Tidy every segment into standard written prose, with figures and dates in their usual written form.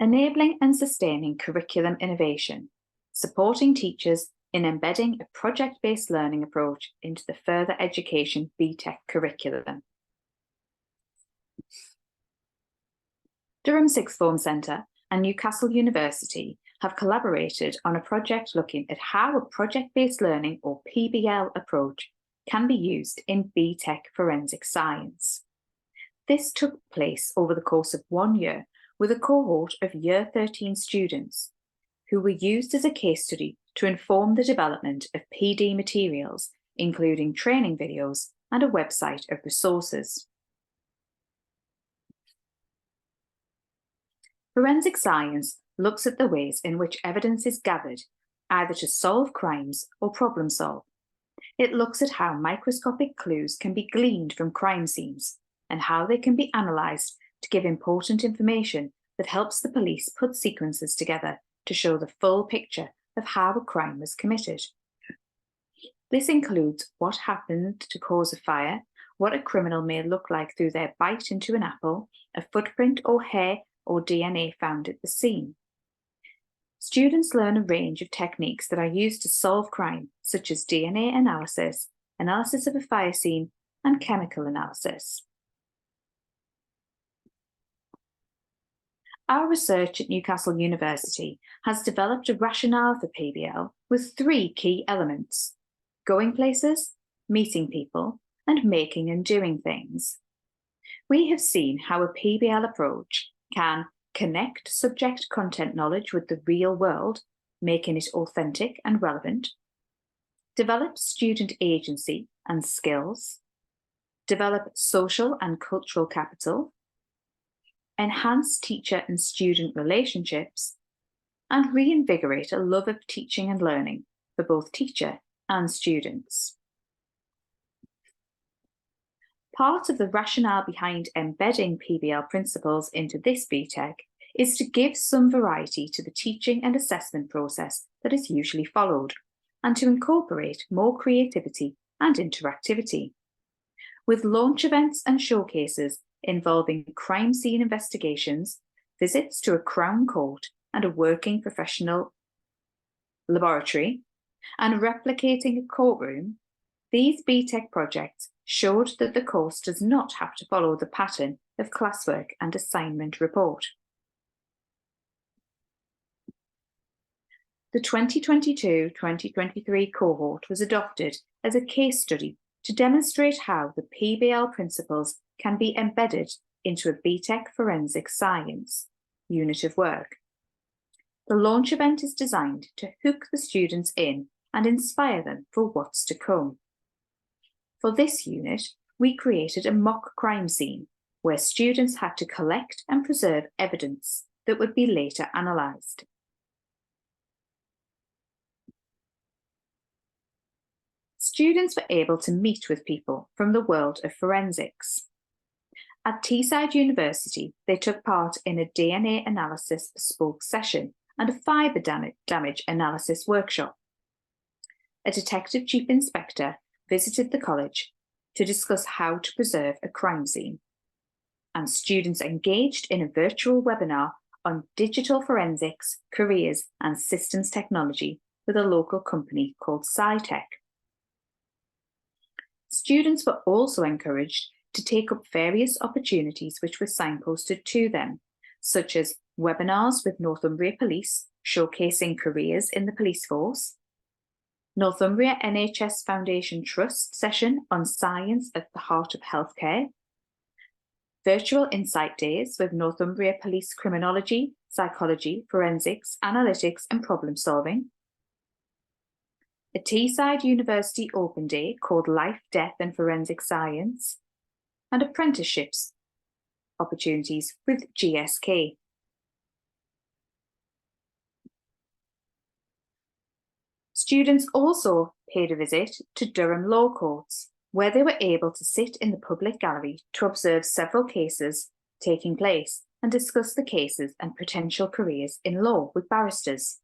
Enabling and sustaining curriculum innovation, supporting teachers in embedding a project-based learning approach into the further education BTEC curriculum. Durham Sixth Form Centre and Newcastle University have collaborated on a project looking at how a project-based learning or PBL approach can be used in BTEC forensic science. This took place over the course of 1 year with a cohort of Year 13 students who were used as a case study to inform the development of PD materials, including training videos and a website of resources. Forensic science looks at the ways in which evidence is gathered, either to solve crimes or problem solve. It looks at how microscopic clues can be gleaned from crime scenes and how they can be analysed to give important information that helps the police put sequences together to show the full picture of how a crime was committed. This includes what happened to cause a fire, what a criminal may look like through their bite into an apple, a footprint or hair or DNA found at the scene. Students learn a range of techniques that are used to solve crime, such as DNA analysis, analysis of a fire scene, and chemical analysis. Our research at Newcastle University has developed a rationale for PBL with 3 key elements: going places, meeting people, and making and doing things. We have seen how a PBL approach can connect subject content knowledge with the real world, making it authentic and relevant, develop student agency and skills, develop social and cultural capital, enhance teacher and student relationships, and reinvigorate a love of teaching and learning for both teacher and students. Part of the rationale behind embedding PBL principles into this BTEC is to give some variety to the teaching and assessment process that is usually followed, and to incorporate more creativity and interactivity. With launch events and showcases involving crime scene investigations, visits to a Crown Court and a working professional laboratory, and replicating a courtroom, these BTEC projects showed that the course does not have to follow the pattern of classwork and assignment report. The 2022-2023 cohort was adopted as a case study to demonstrate how the PBL principles can be embedded into a BTEC forensic science unit of work. The launch event is designed to hook the students in and inspire them for what's to come. For this unit, we created a mock crime scene where students had to collect and preserve evidence that would be later analysed. Students were able to meet with people from the world of forensics. At Teesside University, they took part in a DNA analysis bespoke session and a fibre damage analysis workshop. A detective chief inspector visited the college to discuss how to preserve a crime scene, and students engaged in a virtual webinar on digital forensics, careers and systems technology with a local company called SciTech. Students were also encouraged to take up various opportunities which were signposted to them, such as webinars with Northumbria Police showcasing careers in the police force, Northumbria NHS Foundation Trust session on science at the heart of healthcare, virtual insight days with Northumbria Police Criminology, Psychology, Forensics, Analytics and Problem Solving, a Teesside University Open Day called Life, Death and Forensic Science, and apprenticeships opportunities with GSK. Students also paid a visit to Durham Law Courts, where they were able to sit in the public gallery to observe several cases taking place and discuss the cases and potential careers in law with barristers.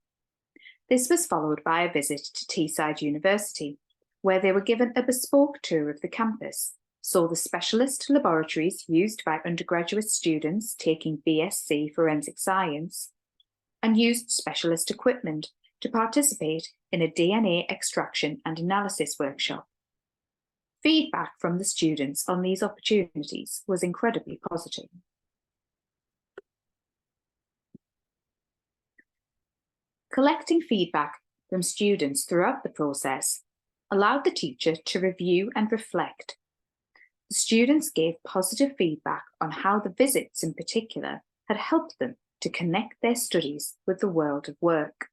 This was followed by a visit to Teesside University, where they were given a bespoke tour of the campus saw the specialist laboratories used by undergraduate students taking BSc Forensic Science, and used specialist equipment to participate in a DNA extraction and analysis workshop. Feedback from the students on these opportunities was incredibly positive. Collecting feedback from students throughout the process allowed the teacher to review and reflect. The students gave positive feedback on how the visits in particular had helped them to connect their studies with the world of work.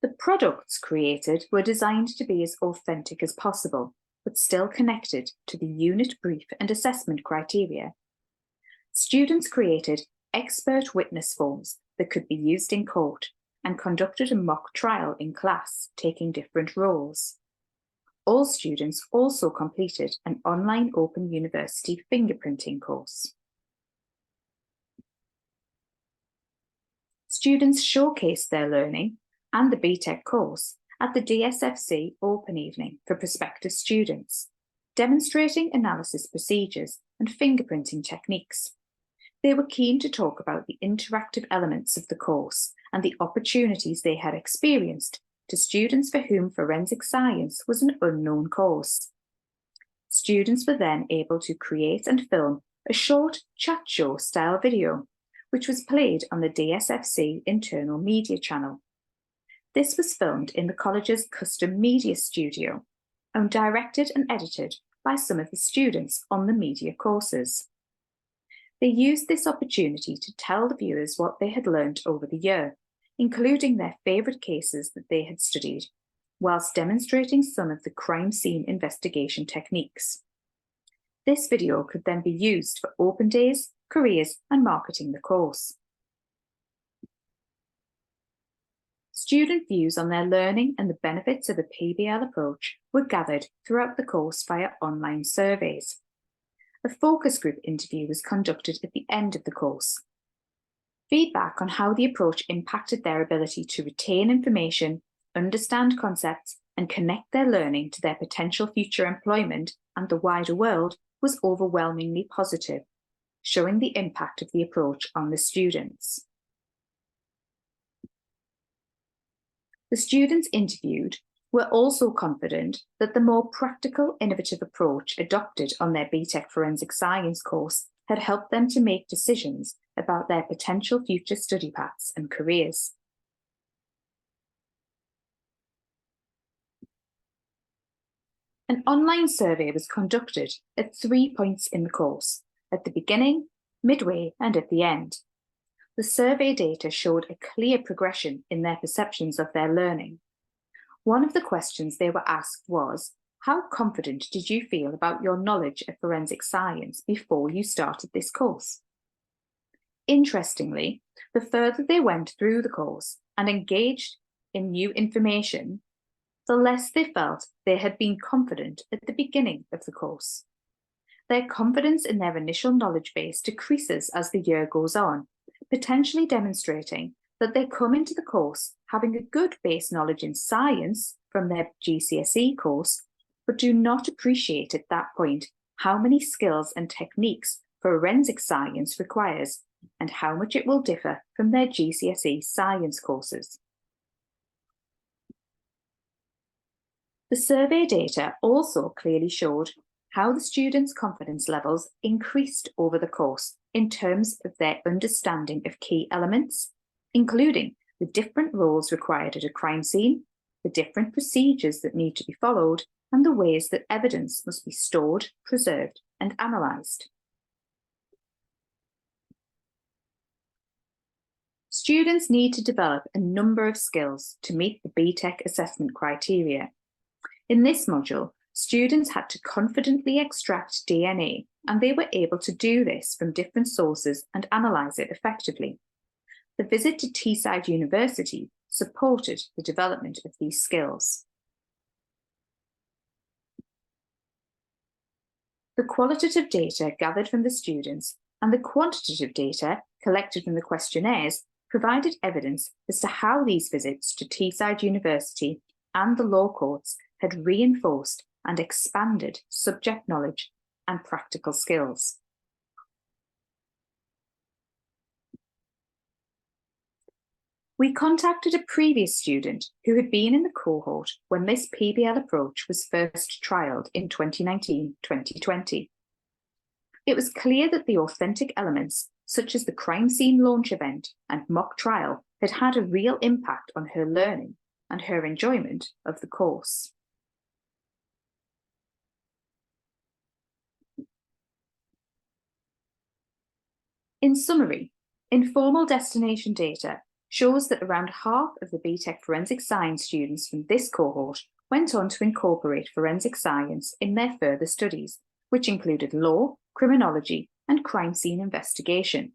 The products created were designed to be as authentic as possible, but still connected to the unit brief and assessment criteria. Students created expert witness forms that could be used in court and conducted a mock trial in class, taking different roles. All students also completed an online Open University fingerprinting course. Students showcased their learning and the BTEC course at the DSFC Open Evening for prospective students, demonstrating analysis procedures and fingerprinting techniques. They were keen to talk about the interactive elements of the course and the opportunities they had experienced to students for whom forensic science was an unknown course. Students were then able to create and film a short chat show style video, which was played on the DSFC internal media channel. This was filmed in the college's custom media studio and directed and edited by some of the students on the media courses. They used this opportunity to tell the viewers what they had learned over the year, including their favourite cases that they had studied, whilst demonstrating some of the crime scene investigation techniques. This video could then be used for open days, careers, and marketing the course. Student views on their learning and the benefits of a PBL approach were gathered throughout the course via online surveys. A focus group interview was conducted at the end of the course. Feedback on how the approach impacted their ability to retain information, understand concepts, and connect their learning to their potential future employment and the wider world was overwhelmingly positive, showing the impact of the approach on the students. The students interviewed were also confident that the more practical, innovative approach adopted on their BTEC Forensic Science course had helped them to make decisions about their potential future study paths and careers. An online survey was conducted at 3 points in the course, at the beginning, midway, and at the end. The survey data showed a clear progression in their perceptions of their learning. One of the questions they were asked was, how confident did you feel about your knowledge of forensic science before you started this course? Interestingly, the further they went through the course and engaged in new information, the less they felt they had been confident at the beginning of the course. Their confidence in their initial knowledge base decreases as the year goes on, potentially demonstrating that they come into the course having a good base knowledge in science from their GCSE course, but do not appreciate at that point how many skills and techniques forensic science requires and how much it will differ from their GCSE science courses. The survey data also clearly showed how the students' confidence levels increased over the course in terms of their understanding of key elements, including the different roles required at a crime scene, the different procedures that need to be followed, and the ways that evidence must be stored, preserved, and analysed. Students need to develop a number of skills to meet the BTEC assessment criteria. In this module, students had to confidently extract DNA, and they were able to do this from different sources and analyse it effectively. The visit to Teesside University supported the development of these skills. The qualitative data gathered from the students and the quantitative data collected from the questionnaires provided evidence as to how these visits to Teesside University and the law courts had reinforced and expanded subject knowledge and practical skills. We contacted a previous student who had been in the cohort when this PBL approach was first trialled in 2019-2020. It was clear that the authentic elements, such as the crime scene launch event and mock trial, had had a real impact on her learning and her enjoyment of the course. In summary, informal destination data shows that around half of the BTEC forensic science students from this cohort went on to incorporate forensic science in their further studies, which included law, criminology, and crime scene investigation.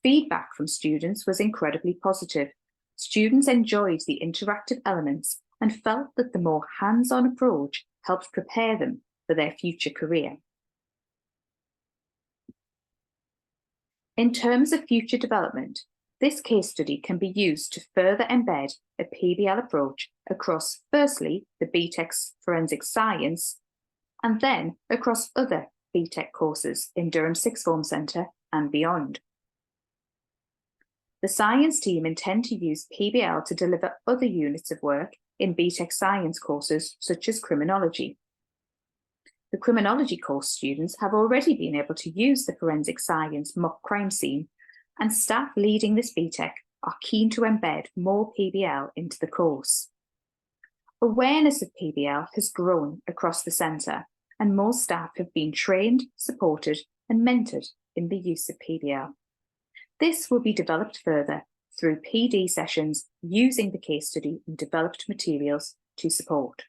Feedback from students was incredibly positive. Students enjoyed the interactive elements and felt that the more hands-on approach helped prepare them for their future career. In terms of future development, this case study can be used to further embed a PBL approach across, firstly, the BTEC's forensic science, and then across other BTEC courses in Durham Sixth Form Centre and beyond. The science team intend to use PBL to deliver other units of work in BTEC science courses such as criminology. The criminology course students have already been able to use the forensic science mock crime scene, and staff leading this BTEC are keen to embed more PBL into the course. Awareness of PBL has grown across the centre, and more staff have been trained, supported, and mentored in the use of PBL. This will be developed further through PD sessions using the case study and developed materials to support.